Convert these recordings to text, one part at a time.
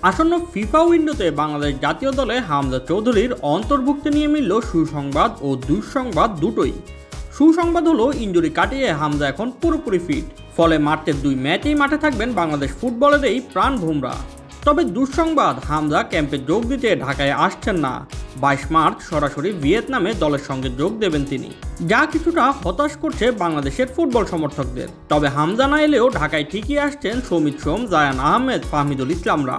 আসন্ন ফিফা উইন্ডোতে বাংলাদেশ জাতীয় দলে হামজা চৌধুরীর অন্তর্ভুক্তি নিয়ে মিলল সুসংবাদ ও দুঃসংবাদ দুটোই। সুসংবাদ হলো ইনজুরি কাটিয়ে হামজা এখন পুরোপুরি ফিট, ফলে মার্চের 2 ম্যাচেই মাঠে থাকবেন বাংলাদেশ ফুটবলের এই প্রাণ ভোমরা। তবে দুঃসংবাদ, হামজা ক্যাম্পে যোগ দিতে ঢাকায় আসছেন না। 22 মার্চ সরাসরি ভিয়েতনামে দলের সঙ্গে যোগ দেবেন তিনি, যা কিছুটা হতাশ করছে বাংলাদেশের ফুটবল সমর্থকদের। তবে হামজা না এলেও ঢাকায় ঠিকই আসছেন সৌমিত সোম, জায়ান আহমেদ, ফাহমিদুল ইসলামরা।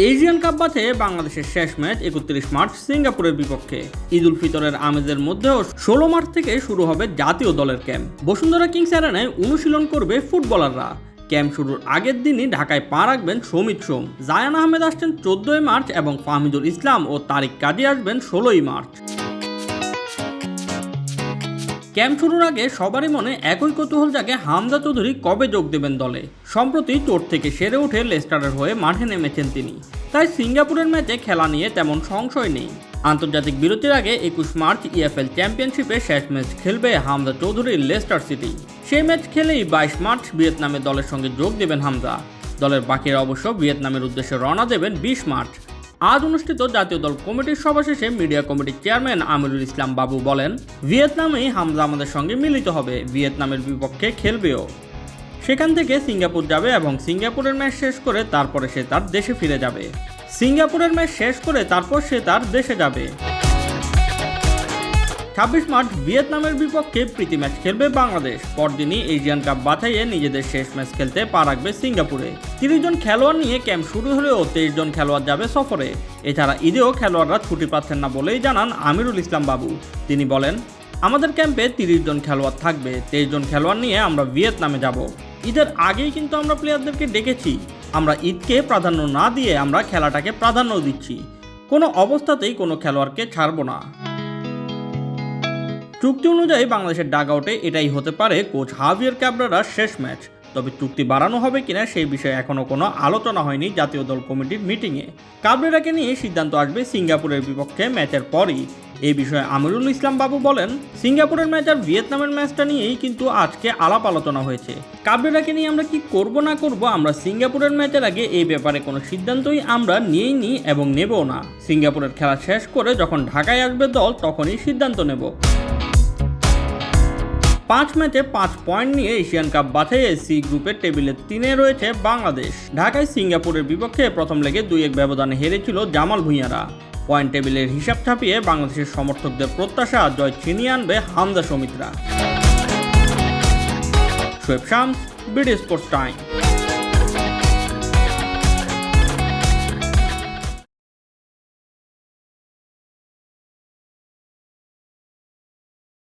এশিয়ান কাপ বাছাইয়ে বাংলাদেশের শেষ ম্যাচ 31 মার্চ সিঙ্গাপুরের বিপক্ষে। ঈদ উল ফিতরের আমেজের মধ্যেও 16 মার্চ থেকে শুরু হবে জাতীয় দলের ক্যাম্প। বসুন্ধরা কিংস অ্যারেনায় অনুশীলন করবে ফুটবলাররা। ক্যাম্প শুরুর আগের দিনই ঢাকায় পা রাখবেন সৌমিত সোম, জায়ান আহমেদ আসছেন 14 মার্চ এবং ফাহমিদুল ইসলাম ও তারিক কাজী আসবেন 16 মার্চ। ক্যাম্প শুরুর আগে সবারই মনে একই কৌতূহল জাগে, হামজা চৌধুরী কবে যোগ দেবেন দলে। সম্প্রতি চোট থেকে সেরে উঠে লেস্টারের হয়ে মাঠে নেমেছেন তিনি, তাই সিঙ্গাপুরের ম্যাচে খেলা নিয়ে তেমন সংশয় নেই। আন্তর্জাতিক বিরতির আগে 21 মার্চ ইএফএল চ্যাম্পিয়নশিপে শেষ ম্যাচ খেলবে হামজা চৌধুরীর লেস্টার সিটি। সেই ম্যাচ খেলেই 22 মার্চ ভিয়েতনামে দলের সঙ্গে যোগ দেবেন হামজা। দলের বাকিরা অবশ্য ভিয়েতনামের উদ্দেশ্যে রওনা দেবেন 20 মার্চ। আজ অনুষ্ঠিত জাতীয় দল কমিটির সভা শেষে মিডিয়া কমিটির চেয়ারম্যান আমিরুল ইসলাম বাবু বলেন, ভিয়েতনামেই হামজা আমাদের সঙ্গে মিলিত হবে, ভিয়েতনামের বিপক্ষে খেলবেও। সেখান থেকে সিঙ্গাপুর যাবে এবং সিঙ্গাপুরের ম্যাচ শেষ করে তারপরে সে তার দেশে ফিরে যাবে। সিঙ্গাপুরের ম্যাচ শেষ করে তারপর সে তার দেশে যাবে। 26 মার্চ ভিয়েতনামের বিপক্ষে প্রীতি ম্যাচ খেলবে বাংলাদেশ। পরদিনই এশিয়ান কাপ বাছাইয়ে নিজেদের শেষ ম্যাচ খেলতে পা রাখবে সিঙ্গাপুরে। 30 জন খেলোয়াড় নিয়ে ক্যাম্প শুরু হলেও 23 জন খেলোয়াড় যাবে সফরে। এছাড়া ঈদেও খেলোয়াড়রা ছুটি পাচ্ছেন না বলেই জানান আমিরুল ইসলাম বাবু। তিনি বলেন, আমাদের ক্যাম্পে 30 জন খেলোয়াড় থাকবে, 23 জন খেলোয়াড় নিয়ে আমরা ভিয়েতনামে যাব। ঈদের আগেই কিন্তু আমরা প্লেয়ারদেরকে ডেকেছি। আমরা ঈদকে প্রাধান্য না দিয়ে আমরা খেলাটাকে প্রাধান্য দিচ্ছি। কোনো অবস্থাতেই কোনো খেলোয়াড়কে ছাড়ব না। চুক্তি অনুযায়ী বাংলাদেশের ডাগআউটে এটাই হতে পারে কোচ হাভিয়ের ক্যাব্রেরার শেষ ম্যাচ। তবে চুক্তি বাড়ানো হবে কিনা সেই বিষয়ে এখনও কোনো আলোচনা হয়নি জাতীয় দল কমিটির মিটিংয়ে। ক্যাব্রেরাকে নিয়ে সিদ্ধান্ত আসবে সিঙ্গাপুরের বিপক্ষে ম্যাচের পরই। এই বিষয়ে আমিরুল ইসলাম বাবু বলেন, সিঙ্গাপুরের ম্যাচ আর ভিয়েতনামের ম্যাচটা নিয়েই কিন্তু আজকে আলাপ আলোচনা হয়েছে। ক্যাব্রেরাকে নিয়ে আমরা কি করব না করব, আমরা সিঙ্গাপুরের ম্যাচের আগে এই ব্যাপারে কোনো সিদ্ধান্তই আমরা নিইনি এবং নেবও না। সিঙ্গাপুরের খেলা শেষ করে যখন ঢাকায় আসবে দল তখনই সিদ্ধান্ত নেব। 5 ম্যাচে 5 পয়েন্ট নিয়ে এশিয়ান কাপ বাছাইয়ে সি গ্রুপের টেবিলে 3-এ রয়েছে বাংলাদেশ। ঢাকায় সিঙ্গাপুরের বিপক্ষে প্রথম লেগে 2-1 ব্যবধানে হেরেছিল জামাল ভুঁইয়ারা। পয়েন্ট টেবিলের হিসাব ছাপিয়ে বাংলাদেশের সমর্থকদের প্রত্যাশা জয় ছিনিয়ে আনবে হামজা সৌমিতরা। Shoaib Shams, BD sports time.